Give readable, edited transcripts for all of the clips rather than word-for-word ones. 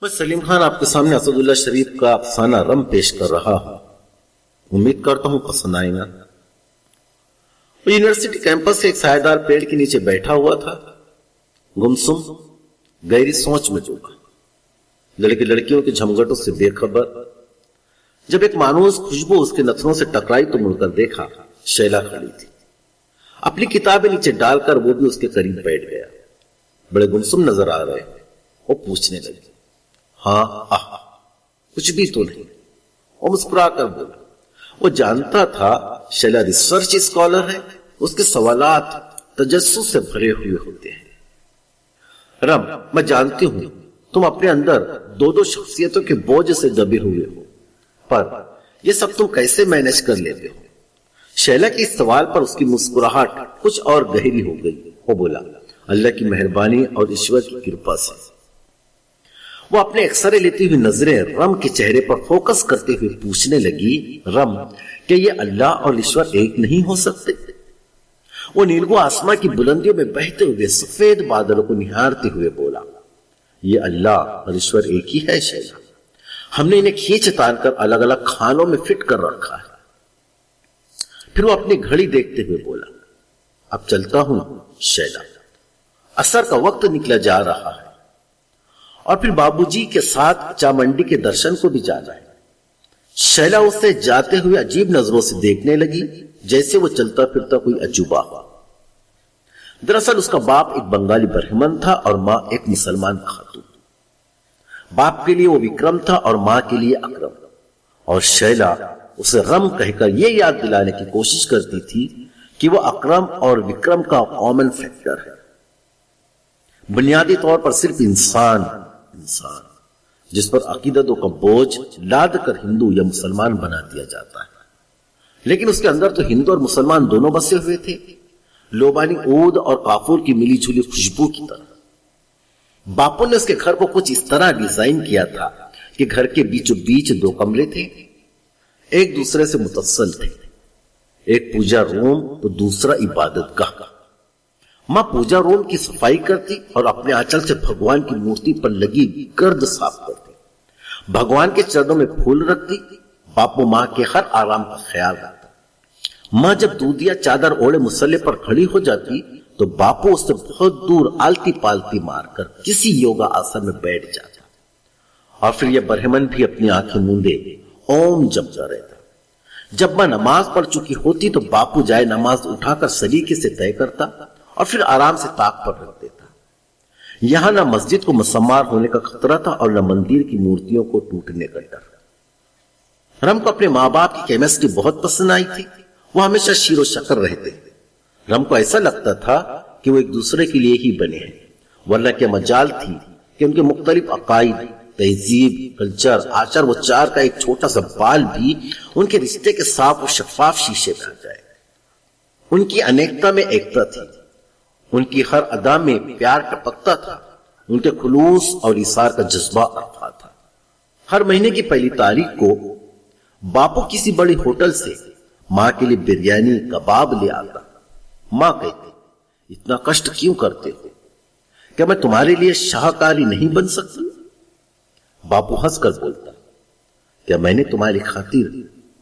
میں سلیم خان آپ کے سامنے اسد اللہ شریف کا افسانہ رم پیش کر رہا ہوں. امید کرتا ہوں پسند آئے گا. وہ یونیورسٹی کیمپس کے ایک سایہ پیڑ کے نیچے بیٹھا ہوا تھا، گمسم گہری سوچ میں ڈوبا، لڑکے لڑکیوں کے جھمگٹوں سے بے خبر. جب ایک مانوس خوشبو اس کے نتنوں سے ٹکرائی تو مڑ کر دیکھا شیلا کھڑی تھی. اپنی کتابیں نیچے ڈال کر وہ بھی اس کے قریب بیٹھ گیا. بڑے گمسم نظر آ رہے. وہ پوچھنے لگی، ہاں کچھ بھی تو نہیں. وہ مسکرا کر بولا. وہ جانتا تھا شیلا ریسرچ اسکالر ہے، اس کے سوالات تجسس سے بھرے ہوئے ہوتے ہیں. رم، میں جانتی ہوں تم اپنے اندر دو شخصیتوں کے بوجھ سے دبے ہوئے ہو، پر یہ سب تم کیسے مینج کر لیتے ہو؟ شیلا کے اس سوال پر اس کی مسکراہٹ کچھ اور گہری ہو گئی. وہ بولا، اللہ کی مہربانی اور ایشور کی کرپا سے. وہ اپنے ایکسرے لیتی ہوئی نظریں رم کے چہرے پر فوکس کرتے ہوئے پوچھنے لگی، رم، کہ یہ اللہ اور ایشور ایک نہیں ہو سکتے؟ وہ نیلگو آسمان کی بلندیوں میں بہتے ہوئے سفید بادلوں کو نہارتے ہوئے بولا، یہ اللہ اور ایشور ایک ہی ہے شیلا. ہم نے انہیں کھینچ تان کر الگ الگ خانوں میں فٹ کر رکھا ہے. پھر وہ اپنی گھڑی دیکھتے ہوئے بولا، اب چلتا ہوں شیلا، عصر کا وقت نکلا جا رہا ہے، اور پھر بابو جی کے ساتھ چامنڈی کے درشن کو بھی جانا ہے. شیلا اسے جاتے ہوئے عجیب نظروں سے دیکھنے لگی، جیسے وہ چلتا پھرتا کوئی عجوبہ ہوا. دراصل اس کا باپ ایک بنگالی برہمن تھا اور ماں ایک مسلمان خاتون. باپ کے لیے وہ وکرم تھا اور ماں کے لیے اکرم. اور شیلا اسے رم کہہ کر یہ یاد دلانے کی کوشش کرتی تھی کہ وہ اکرم اور وکرم کا کامن فیکٹر ہے. بنیادی طور پر صرف انسان جس پر عقیدتوں کا بوجھ لاد کر ہندو یا مسلمان بنا دیا جاتا ہے. لیکن اس کے اندر تو ہندو اور مسلمان دونوں بسے ہوئے تھے، لوبانی عود اور کافور کی ملی جھولی خوشبو کی طرح. باپو نے اس کے گھر کو کچھ اس طرح ڈیزائن کیا تھا کہ گھر کے بیچوں بیچ دو کمرے تھے، ایک دوسرے سے متصل تھے. ایک پوجا روم تو دوسرا عبادت گاہ. ماں پوجا روم کی صفائی کرتی اور اپنے آنچل سے بھگوان کی مورتی پر لگی گرد صاف کرتی. بھگوان کے چرنوں میں پھول رکھتی. باپو ماں کے ہر آرام کا خیال رکھتا. ماں جب دودھیا چادر اوڑے مسلح پر کھڑی ہو جاتی تو باپو اس سے بہت دور آلتی پالتی مار کر کسی یوگا آسن میں بیٹھ جاتا. اور پھر یہ برہمن بھی اپنی آنکھیں موندے اوم جپتا رہتا. جب ماں نماز پڑھ چکی ہوتی تو باپو جائے نماز اٹھا کر سلیقے سے طے کرتا اور پھر آرام سے طاق پر رکھ دیتا. یہاں نہ مسجد کو مسمار ہونے کا خطرہ تھا اور نہ مندر کی مورتیوں کو ٹوٹنے کا ڈر. رم کو اپنے ماں باپ کی کیمسٹری بہت پسند آئی تھی. وہ ہمیشہ شیر و شکر رہتے. رم کو ایسا لگتا تھا کہ وہ ایک دوسرے کے لیے ہی بنے ہیں، ورنہ کیا مجال تھی کہ ان کے مختلف عقائد، تہذیب، کلچر، آچار و چار کا ایک چھوٹا سا بال بھی ان کے رشتے کے صاف و شفاف شیشے میں آ جائے. ان کی انیکتا میں ایکتا تھی. ان کی ہر ادا میں پیار ٹپکتا تھا. ان کے خلوص اور ایثار کا جذبہ ارفا تھا. ہر مہینے کی پہلی تاریخ کو باپو کسی بڑی ہوٹل سے ماں کے لیے بریانی کباب لے آتا. ماں کہتی، اتنا کشٹ کیوں کرتے ہو؟ کیا میں تمہارے لیے شاہکاری نہیں بن سکتی؟ باپو ہنس کر بولتا، کیا میں نے تمہاری خاطر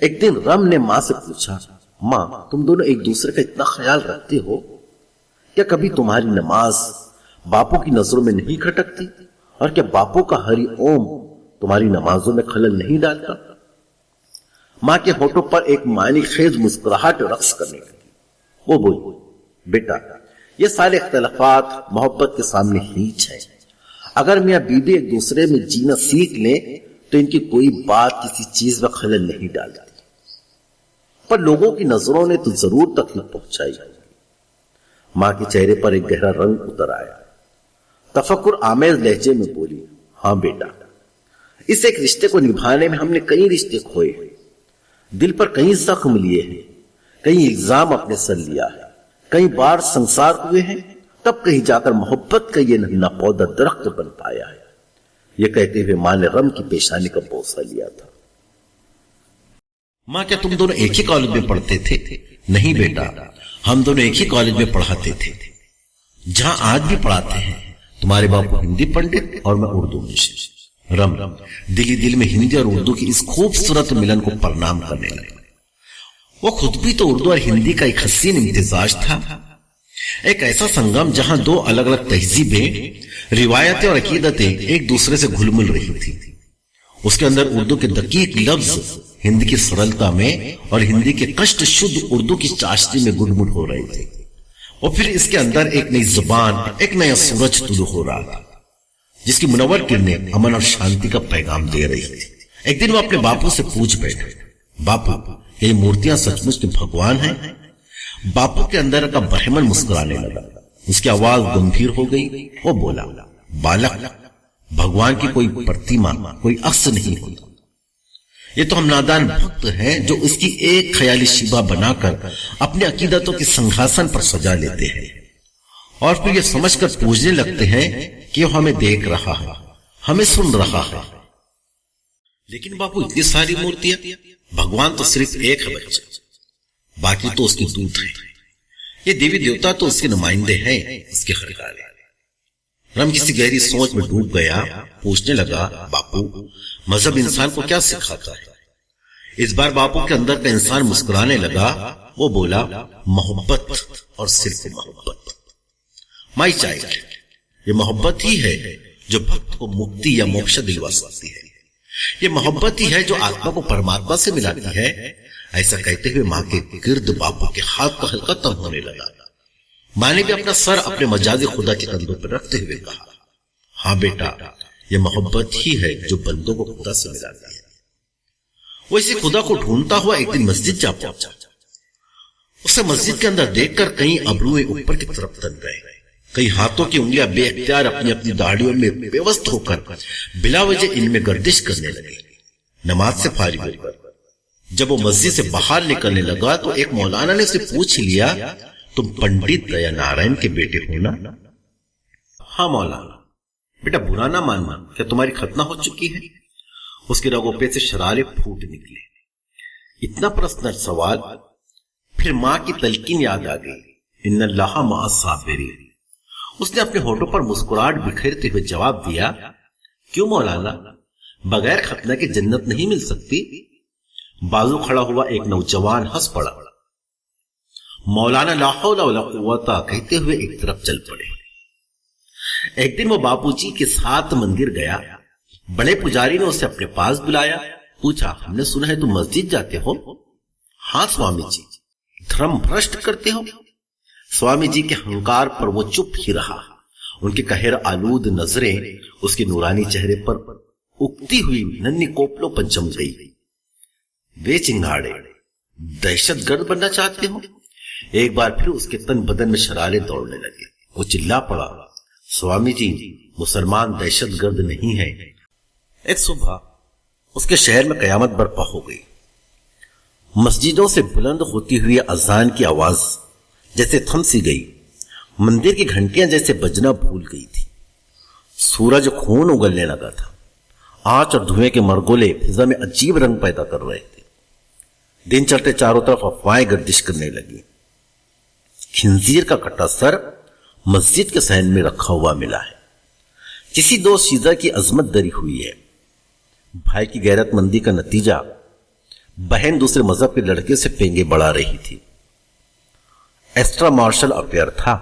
ایک دن رم نے ماں سے پوچھا، ماں تم دونوں ایک دوسرے کا اتنا خیال رکھتے ہو، کیا کبھی تمہاری نماز باپو کی نظروں میں نہیں کھٹکتی؟ اور کیا باپو کا ہری اوم تمہاری نمازوں میں خلل نہیں ڈالتا؟ ماں کے ہونٹوں پر ایک معنی خیز مسکراہٹ رقص کرنے لگی. وہ بولی، بیٹا یہ سارے اختلافات محبت کے سامنے ہیچ ہے. اگر میاں بیوی ایک دوسرے میں جینا سیکھ لیں تو ان کی کوئی بات کسی چیز میں خلل نہیں ڈالتی. پر لوگوں کی نظروں نے تو ضرور تکلیف پہنچائی. ماں کے چہرے پر ایک گہرا رنگ اتر آیا. تفکر آمیز لہجے میں بولی، ہاں بیٹا، اس ایک رشتے کو نبھانے میں ہم نے کئی رشتے کھوئے ہیں، دل پر کئی زخم لیے ہیں، کئی الزام اپنے سر لیا ہے، کئی بار سنسار ہوئے ہیں، تب کہیں جا کر محبت کا یہ ننا پودا درخت بن پایا ہے. یہ کہتے ہوئے ماں نے رم کی پیشانی کا بوسہ لیا تھا. ماں کیا تم دونوں ایک ہی کالج میں پڑھتے تھے؟ نہیں بیٹا، ہم دونوں ایک ہی کالج میں پڑھاتے تھے، جہاں آج بھی پڑھاتے ہیں. تمہارے باپ ہندی پنڈت اور میں اردو منشی۔ رم دلی دل میں ہندی اور اردو کی اس خوبصورت ملن کو پرنام کرنے لگا۔ وہ خود بھی تو اردو اور ہندی کا ایک حسین امتزاج تھا، ایک ایسا سنگم جہاں دو الگ الگ تہذیبیں، روایتیں اور عقیدتیں ایک دوسرے سے گھل مل رہی تھی۔ اس کے اندر اردو کے دقیق لفظ ہندی کی سرلتا میں اور ہندی کے کشٹ شدھ اردو کی چاشنی میں گڈ مڈ ہو رہے تھے، اور پھر اس کے اندر ایک نئی زبان، ایک نیا سورج طلوع ہو رہا تھا جس کی منور کرنیں امن اور شانتی کا پیغام دے رہی تھی۔ ایک دن وہ اپنے باپو سے پوچھ بیٹھے، باپو یہ مورتیاں سچ مچ کے بھگوان ہیں؟ باپو کے اندر کا برہمن مسکرانے لگا، اس کی آواز گمبھیر ہو گئی۔ وہ بولا، بالک، بھگوان کی کوئی پرتیما، کوئی عکس نہیں ہوتا، یہ تو ہم نادان بھکت ہیں جو اس کی ایک خیالی شیبہ بنا کر اپنے عقیدتوں کی سنگھاسن پر سجا لیتے ہیں، اور پھر یہ سمجھ کر پوجنے لگتے ہیں کہ وہ ہمیں دیکھ رہا ہے، ہمیں سن رہا ہے۔ لیکن باپو اتنی ساری مورتیاں، بھگوان تو صرف ایک ہے بچہ، باقی تو اس کے دودھ ہیں، یہ دیوی دیوتا تو اس کے نمائندے ہیں، اس کے خریدار۔ رم کسی گہری سوچ میں ڈوب گیا، پوچھنے لگا، باپو مذہب انسان کو کیا سکھاتا ہے؟ اس بار باپو کے اندر کا انسان مسکرانے لگا۔ وہ بولا، محبت اور صرف محبت۔ مائی چائلڈ، یہ محبت ہی ہے جو بھکت کو مکتی یا موکش دلوا سکتی ہے، یہ محبت ہی ہے جو آتما کو پرماتما سے ملاتی ہے۔ ایسا کہتے ہوئے ماں کے گرد باپو کے ہاتھ کا ہلکا تنگ ہونے لگا۔ ماں نے بھی اپنا سر اپنے مجازی خدا کے کندھوں پر رکھتے ہوئے کہا، ہاں بیٹا، یہ محبت ہی ہے جو بندوں کو خدا سے ملاتی ہے۔ وہ اسی خدا کو ڈھونڈتا ہوا ایک دن مسجد جا پہنچا۔ اسے مسجد کے اندر دیکھ کر کئی ابروئے اوپر کی طرف تن گئے، کئی ہاتھوں کی انگلیاں بے اختیار اپنی اپنی داڑھیوں میں بے وست ہو کر بلا وجہ ان میں گردش کرنے لگے۔ نماز سے فارغ ہو کر جب وہ مسجد سے باہر نکلنے لگا تو ایک مولانا نے اسے پوچھ لیا، تم پنڈت دیا نارائن کے بیٹے ہو نا؟ ہاں مولانا۔ بیٹا برا نہ ماننا، کیا تمہاری ختنہ ہو چکی ہے؟ اس کے رگوں پہ سے شرارے پھوٹ نکلے۔ اتنا پرسنل سوال، پھر ماں کی تلقین یاد آ گئی، ان اللہ مع الصابرین۔ اس نے اپنے ہونٹوں پر مسکراہٹ بکھیرتے ہوئے جواب دیا، کیوں مولانا، بغیر ختنہ کے جنت نہیں مل سکتی؟ بازو کھڑا ہوا ایک نوجوان ہنس پڑا۔ مولانا لا حول ولا قوت کہتے ہوئے ایک طرف چل پڑے۔ ایک دن وہ باپو جی کے ساتھ مندر گیا، بڑے پجاری نے اسے اپنے پاس بلایا، پوچھا، ہم نے سنا ہے تم مسجد جاتے ہو؟ ہاں سوامی جی۔ دھرم بھرشٹ کرتے ہو؟ سوامی جی کے ہنکار پر وہ چپ ہی رہا۔ ان کی قہر آلود نظریں اس کے نورانی چہرے پر اگتی ہوئی ننھی کوپلوں پر جم گئی۔ وے چنگاڑے، دہشت گرد بننا چاہتے ہو؟ ایک بار پھر اس کے تن بدن میں شرارے دوڑنے لگے۔ وہ چلا پڑا، سوامی جی مسلمان دہشت گرد نہیں ہے۔ ایک صبح اس کے شہر میں قیامت برپا ہو گئی۔ مسجدوں سے بلند ہوتی ہوئی اذان کی آواز جیسے تھم سی گئی، مندر کی گھنٹیاں جیسے بجنا بھول گئی تھی۔ سورج خون اگلنے لگا تھا، آنچ اور دھوئیں کے مرگولے فضا میں عجیب رنگ پیدا کر رہے تھے۔ دن چلتے چاروں طرف افواہیں گردش کرنے لگی۔ خنزیر کا کٹا سر مسجد کے صحن میں رکھا ہوا ملا ہے، کسی دوست شیزہ کی عظمت دری ہوئی ہے۔ بھائی کی غیرت مندی کا نتیجہ، بہن دوسرے مذہب کے لڑکے سے پینگے بڑھا رہی تھی۔ ایکسٹرا مارشل افیئر تھا،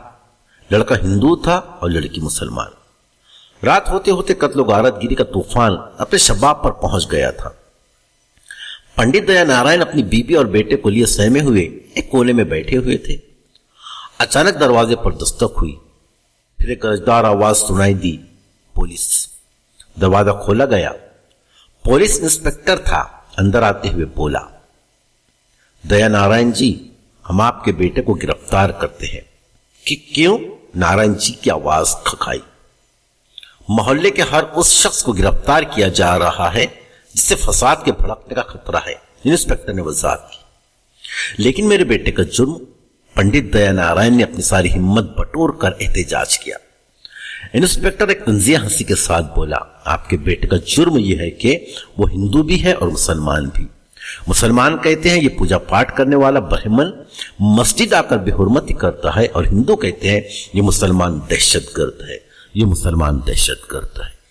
لڑکا ہندو تھا اور لڑکی مسلمان۔ رات ہوتے ہوتے قتل و غارت گیری کا طوفان اپنے شباب پر پہنچ گیا تھا۔ پنڈت دیا نارائن اپنی بیوی اور بیٹے کو لیے سہمے ہوئے ایک کونے میں بیٹھے ہوئے تھے۔ اچانک دروازے پر دستک ہوئی، پھر ایک گرجدار آواز سنائی دی، پولیس۔ دروازہ کھولا گیا، پولیس انسپکٹر تھا۔ اندر آتے ہوئے بولا، دیا نارائن جی، ہم آپ کے بیٹے کو گرفتار کرتے ہیں۔ کہ کیوں؟ نارائن جی کی آواز کھکائی۔ محلے کے ہر اس شخص کو گرفتار کیا جا رہا ہے جس سے فساد کے بھڑکنے کا خطرہ ہے، انسپکٹر نے وضاحت کی۔ لیکن میرے بیٹے کا جرم؟ پنڈت دیا نارائن نے اپنی ساری ہمت بٹور کر احتجاج کیا۔ انسپکٹر ایک طنزیہ ہنسی کے ساتھ بولا، آپ کے بیٹے کا جرم یہ ہے کہ وہ ہندو بھی ہے اور مسلمان بھی۔ مسلمان کہتے ہیں یہ پوجا پاٹ کرنے والا برہمن مسجد آ کر بے حرمتی کرتا ہے، اور ہندو کہتے ہیں یہ مسلمان دہشت گرد ہے، یہ مسلمان دہشت گرد ہے۔